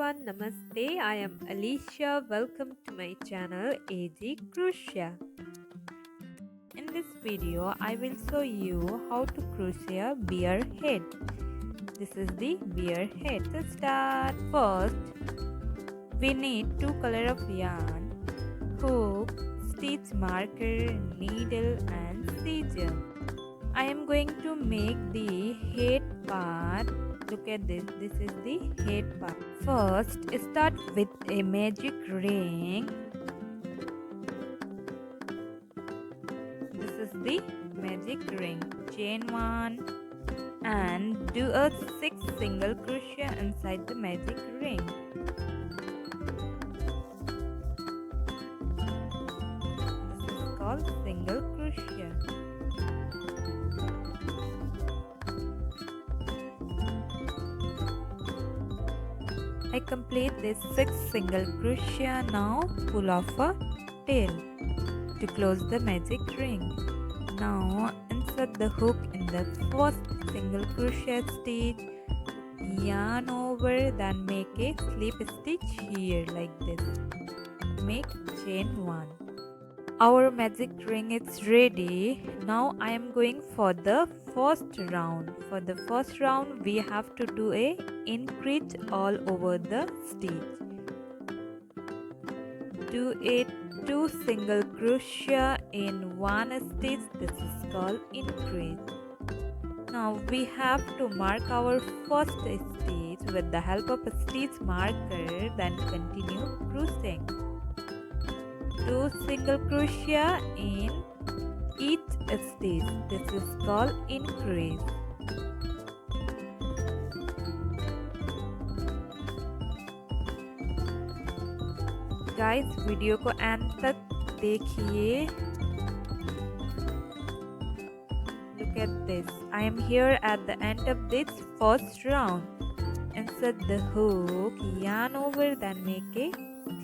everyone, Namaste. I am Alicia. Welcome to my channel AG Crochet. In this video, I will show you how to crochet a bear head. This is the bear head. To start, first we need two colors of yarn, hook, stitch marker, needle and scissors. I am going to make the head part. Look at this. This is the head part. First, start with a magic ring. This is the magic ring. Chain 1 and do a 6 single crochet inside the magic ring. This is called single crochet. I complete this 6 single crochet. Now pull off a tail to close the magic ring. Now insert the hook in the first single crochet stitch, yarn over, then make a slip stitch here like this. Make chain 1. Our magic ring is ready. Now I am going for the first round. For the first round we have to do a increase all over the stitch. Do a 2 single crochet in one stitch. This is called increase. Now we have to mark our first stitch with the help of a stitch marker, then continue crocheting. 2 single crochet in each stitch. This is called increase. Guys, video को and तक देखिए. Look at this. I am here at the end of this first round. Insert the hook, yarn over, then make a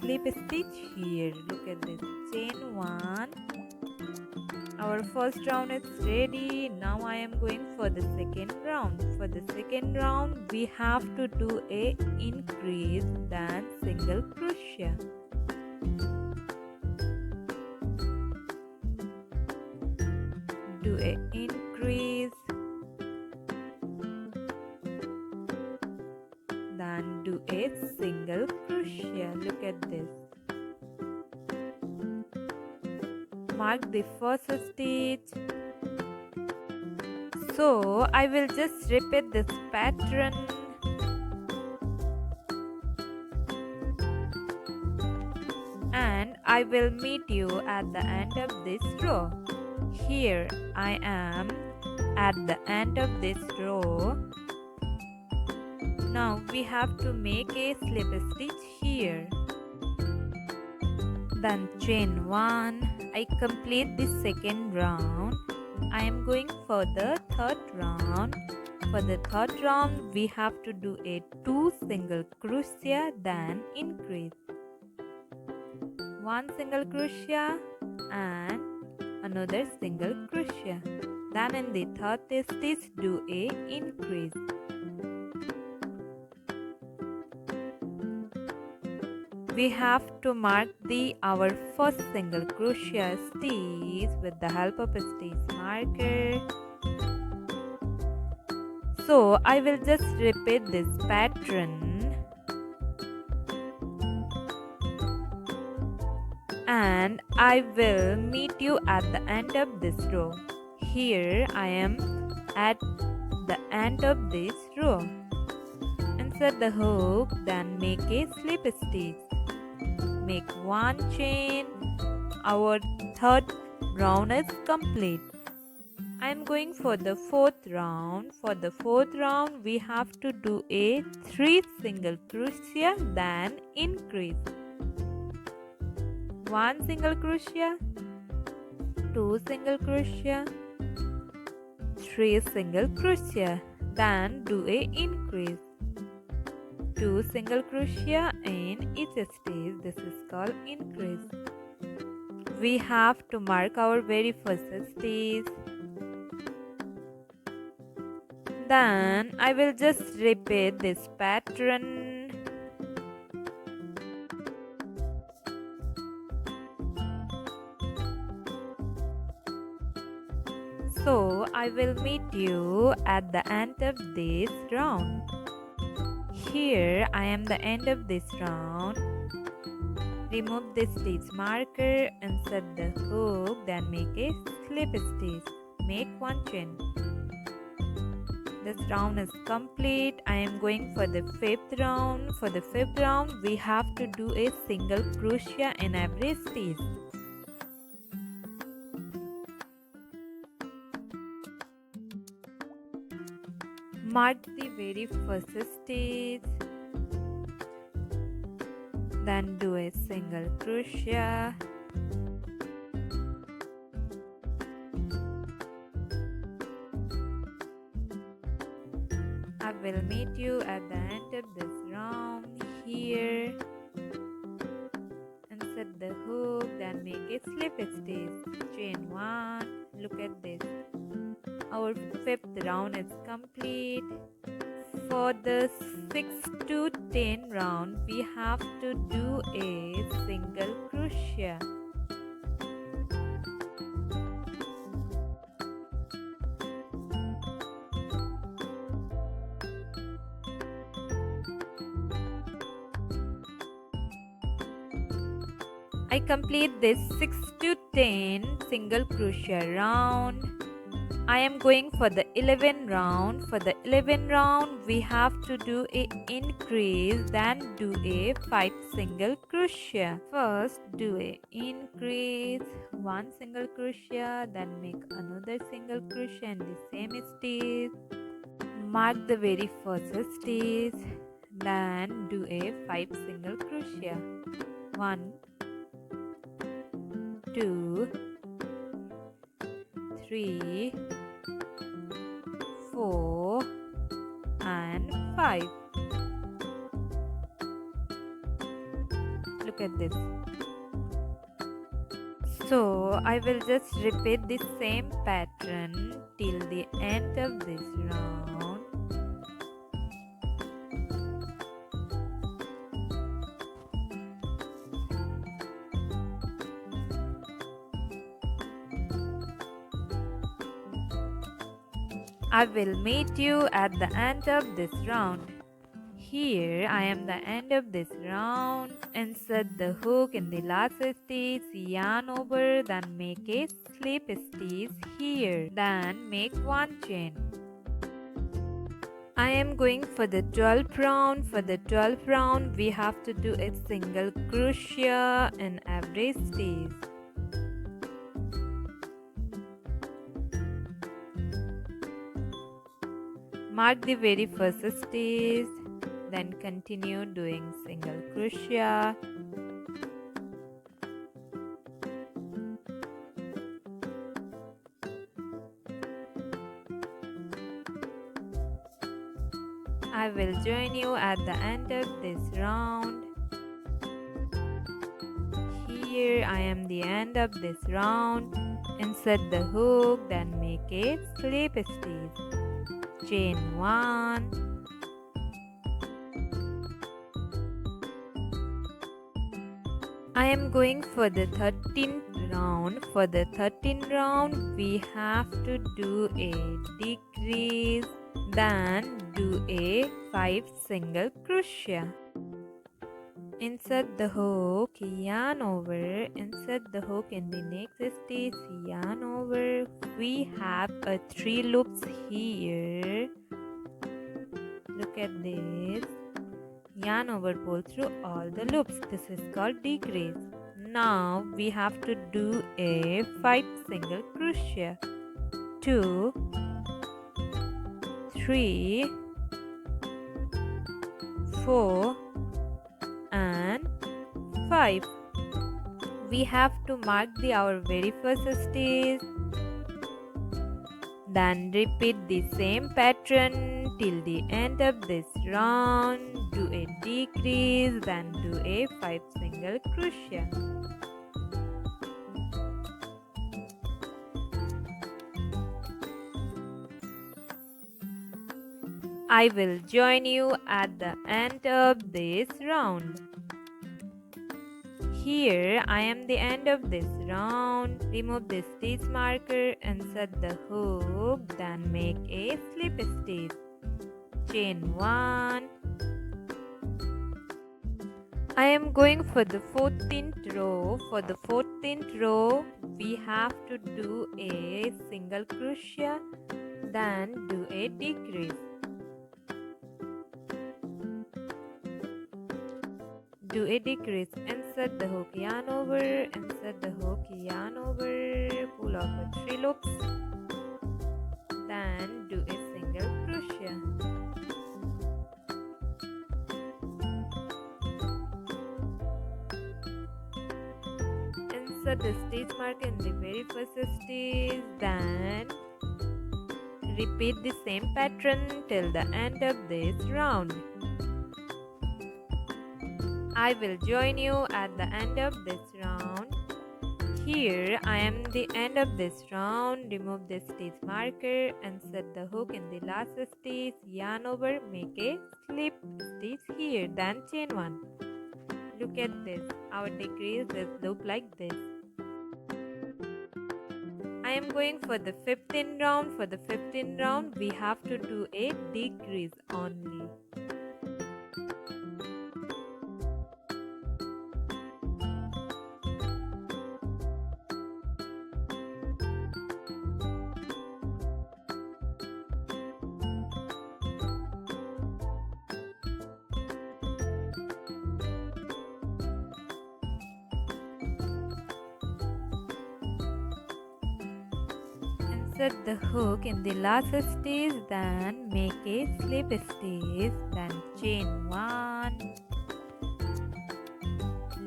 slip stitch here. Look at this. Chain 1. Our first round is ready. Now I am going for the second round. For the second round, we have to do a increase, then single crochet. Do a increase, then do a single crochet. Look at this. Mark the first stitch. So I will just repeat this pattern. And I will meet you at the end of this row. Here I am at the end of this row. Now we have to make a slip stitch here. Then chain 1. I complete the second round. I am going for the third round. For the third round, we have to do a 2 single crochet, then increase. 1 single crochet and another single crochet. Then in the third stitch, do a increase. We have to mark our first single crochet stitch with the help of a stitch marker. So I will just repeat this pattern. And I will meet you at the end of this row. Here I am at the end of this row. Insert the hook, then make a slip stitch. Make 1 chain. Our third round is complete. I am going for the fourth round. For the fourth round, we have to do a 3 single crochet, then increase. 1 single crochet, 2 single crochet, 3 single crochet, then do a increase. 2 single crochet in each stitch. This is called increase. We have to mark our very first stitch. Then I will just repeat this pattern. So I will meet you at the end of this round. Here I am the end of this round. Remove the stitch marker, insert the hook, then make a slip stitch. Make one chain. This round is complete. I am going for the fifth round. For the fifth round, we have to do a single crochet in every stitch. Mark the very first stitch, then do a single crochet. I will meet you at the end of this round. Here, insert the hook, then make a slip stitch. Chain 1. Look at this. Our fifth round is complete. For the 6 to 10 round, we have to do a single crochet. I complete this 6 to 10 single crochet round. I am going for the 11th round. For the 11th round, we have to do a increase, then do a 5 single crochet. First, do a increase, 1 single crochet, then make another single crochet in the same stitch. Mark the very first stitch, then do a 5 single crochet. 1, 2, 3, 4 and 5. Look at this. So I will just repeat the same pattern till the end of this round. I will meet you at the end of this round. Here I am the end of this round. Insert the hook in the last stitch, yarn over, then make a slip stitch here. Then make one chain. I am going for the 12th round. For the 12th round, we have to do a single crochet in every stitch. Mark the very first stitch, then continue doing single crochet. I will join you at the end of this round. Here I am the end of this round. Insert the hook, then make a slip stitch. Chain 1. I am going for the 13th round. For the 13th round, we have to do a decrease, then do a 5 single crochet. Insert the hook, yarn over, insert the hook in the next stitch, yarn over. We have 3 loops here. Look at this. Yarn over, pull through all the loops. This is called decrease. Now we have to do a 5 single crochet. 2, 3, 4 and 5. We have to mark our very first stitch, then repeat the same pattern till the end of this round. Do a decrease, then do a 5 single crochet. I will join you at the end of this round. Here I am the end of this round. Remove the stitch marker, insert the hook, then make a slip stitch. Chain 1. I am going for the 14th row. For the 14th row, we have to do a single crochet, then do a decrease. Do a decrease. Insert the hook, yarn over, insert the hook, yarn over, pull off 3 loops, then do a single crochet. Insert the stitch mark in the very first stitch, then repeat the same pattern till the end of this round. I will join you at the end of this round. Here I am the end of this round. Remove the stitch marker, insert the hook in the last stitch, yarn over, make a slip stitch here, then chain 1. Look at this. Our decrease look like this. I am going for the 15th round. For the 15th round, we have to do a decrease only. Insert the hook in the last stitch, then make a slip stitch, then chain 1,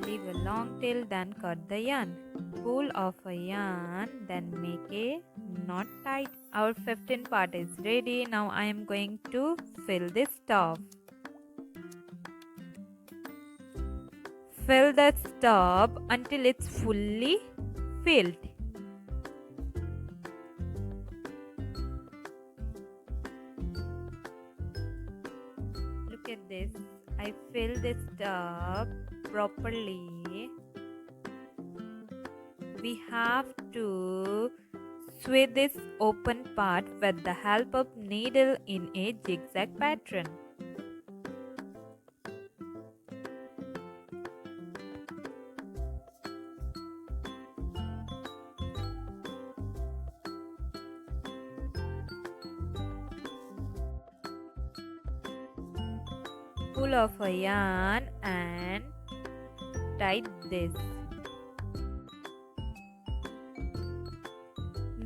leave a long tail, then cut the yarn, pull off a yarn, then make a knot tight. Our 15th part is ready. Now I am going to fill this top. Fill the top until it's fully filled. Look at this. I fill this top properly. We have to sew this open part with the help of needle in a zigzag pattern. Pull off a yarn and tie this.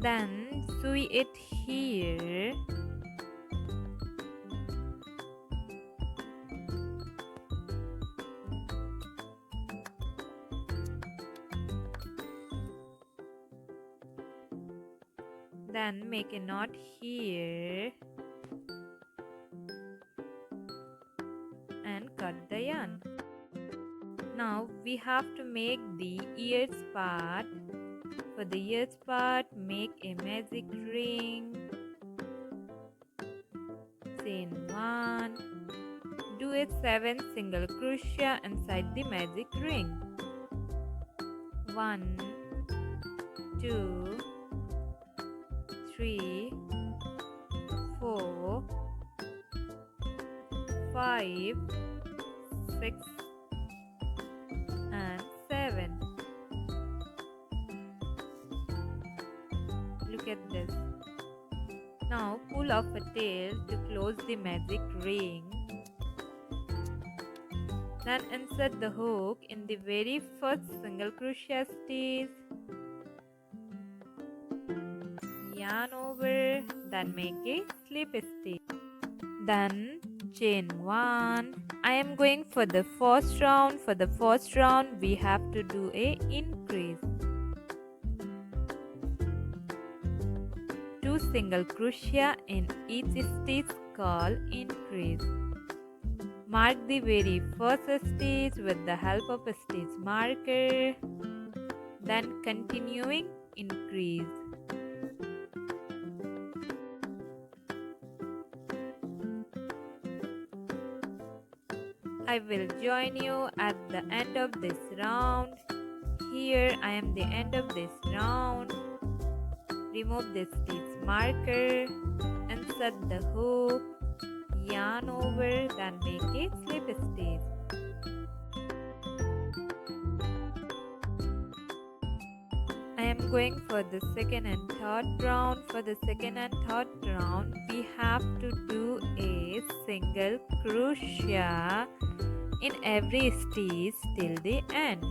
Then sew it here. Then make a knot here and cut the yarn. Now we have to make the ears part. For the ears part, make a magic ring. Chain 1. Do a 7 single crochet inside the magic ring. 1, 2, 3, 4, 5, 6 and 7. Look at this. Now pull off a tail to close the magic ring. Then insert the hook in the very first single crochet stitch. Yarn over, then make a slip stitch. Then chain 1. I am going for the first round. For the first round, we have to do a increase. 2 single crochet in each stitch called increase. Mark the very first stitch with the help of a stitch marker, then continuing increase. I will join you at the end of this round. Here I am the end of this round. Remove the stitch marker, insert the hook, yarn over, then make a slip stitch. I am going for the second and third round. For the second and third round, we have to do a single crochet in every stitch till the end.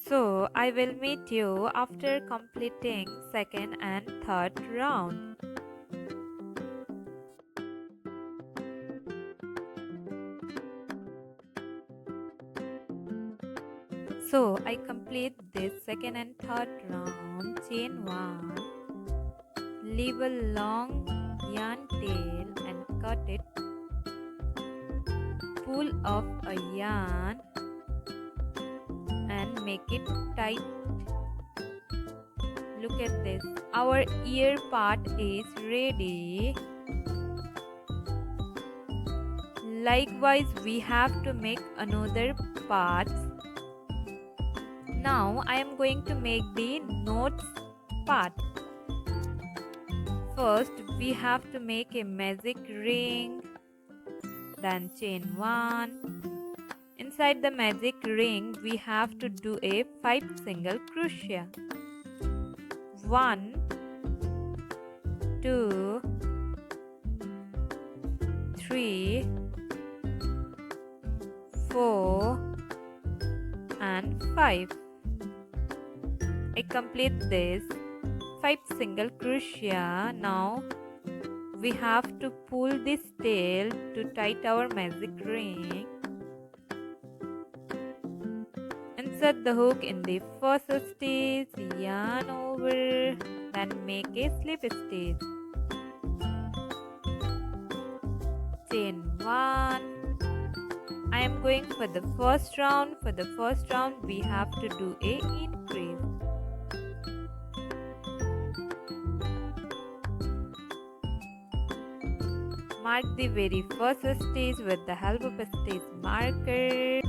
So I will meet you after completing second and third round. So I complete this second and third round, chain 1, leave a long yarn tail and cut it, pull off a yarn and make it tight. Look at this, our ear part is ready. Likewise, we have to make another part. Now I am going to make the notes part. First we have to make a magic ring, then chain 1. Inside the magic ring we have to do a 5 single crochet. 1, 2, 3, 4 and 5. I complete this 5 single crochet. Now we have to pull this tail to tight our magic ring. Insert the hook in the first stitch, yarn over, then make a slip stitch. Chain 1. I am going for the first round. For the first round we have to do a increase. Mark the very first stitch with the help of a stitch marker.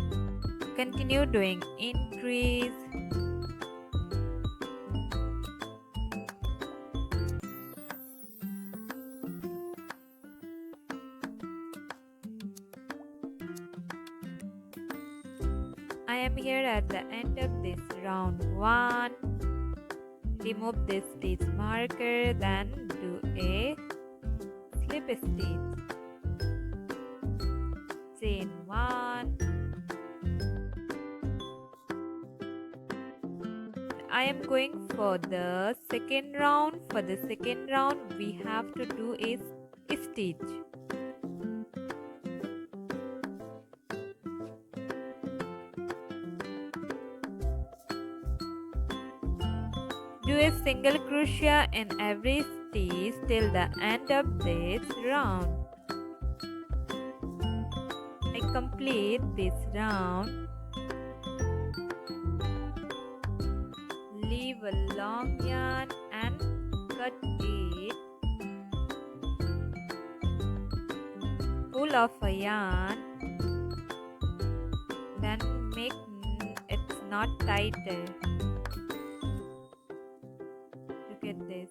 Continue doing increase. I am here at the end of this round 1. Remove this stitch marker, then do a slip stitch. Chain 1. I am going for the second round. For the second round we have to do a stitch. Do a single crochet in every stitch till the end of this round. I complete this round. Leave a long yarn and cut it. Pull off a yarn. Then make its knot tighter. At this.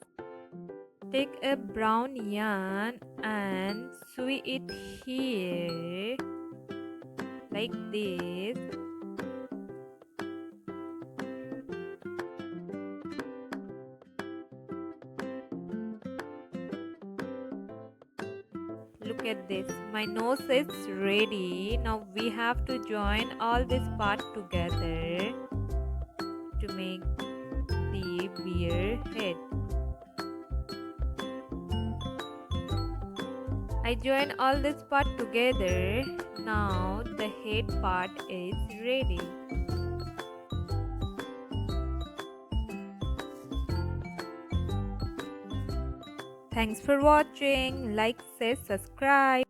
Take a brown yarn and sew it here like this. Look at this, my nose is ready. Now we have to join all this part together to make the bear head. I join all this part together. Now the head part is ready. Thanks for watching. Like, share, subscribe.